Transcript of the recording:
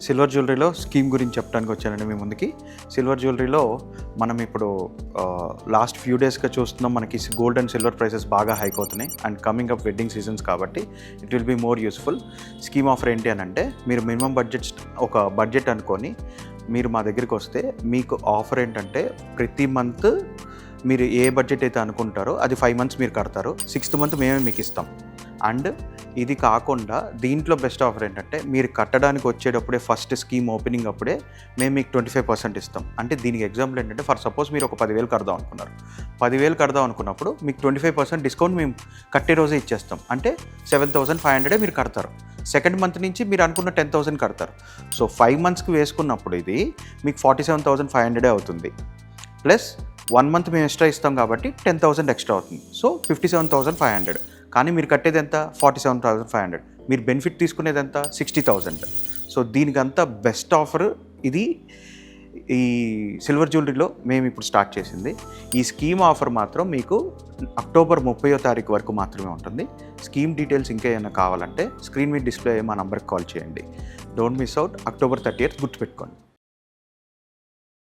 Silver జ్యువెలరీలో scheme గురించి చెప్పడానికి వచ్చానండి మీ ముందుకి. సిల్వర్ జ్యువెలరీలో మనం ఇప్పుడు లాస్ట్ ఫ్యూ డేస్గా చూస్తున్నాం, మనకి గోల్డ్ అండ్ సిల్వర్ ప్రైసెస్ బాగా హైక్ అవుతున్నాయి and coming up wedding seasons కాబట్టి it will be more useful. Scheme offer ఏంటి అని అంటే, మీరు మినిమం బడ్జెట్ అనుకొని మీరు మా దగ్గరికి వస్తే మీకు ఆఫర్ ఏంటంటే, ప్రతి మంత్ మీరు ఏ బడ్జెట్ అయితే అనుకుంటారో అది 5 months మీరు కడతారు, 6th month మేమే మీకు ఇస్తాం. అండ్ ఇది కాకుండా దీంట్లో బెస్ట్ ఆఫర్ ఏంటంటే, మీరు కట్టడానికి వచ్చేటప్పుడే ఫస్ట్ స్కీమ్ ఓపెనింగ్ అప్పుడే మేము మీకు 25% ఇస్తాం. అంటే దీనికి ఎగ్జాంపుల్ ఏంటంటే, ఫర్ సపోజ్ మీరు ఒక 10,000 కడదాం అనుకున్నారు, 10,000 కడదాం అనుకున్నప్పుడు మీకు 25% డిస్కౌంట్ మేము కట్టే రోజే ఇచ్చేస్తాం. అంటే 7,500 మీరు కడతారు. సెకండ్ మంత్ నుంచి మీరు అనుకున్న 10,000 కడతారు. సో 5 monthsకి వేసుకున్నప్పుడు ఇది మీకు 47,500 అవుతుంది. ప్లస్ 1 month మేము ఎక్స్ట్రా ఇస్తాం కాబట్టి 10,000 ఎక్స్ట్రా అవుతుంది. సో 57,500. కానీ మీరు కట్టేది ఎంత? 47,500. మీరు బెనిఫిట్ తీసుకునేది ఎంత? 60,000. సో దీనికంతా బెస్ట్ ఆఫర్ ఇది ఈ సిల్వర్ జ్యువెలరీలో మేము ఇప్పుడు స్టార్ట్ చేసింది. ఈ స్కీమ్ ఆఫర్ మాత్రం మీకు October 30వ వరకు మాత్రమే ఉంటుంది. స్కీమ్ డీటెయిల్స్ ఇంకా ఏమైనా కావాలంటే స్క్రీన్ మీద డిస్ప్లే అయ్యే మా నంబర్కి కాల్ చేయండి. Don't miss out. October 30th గుర్తుపెట్టుకోండి.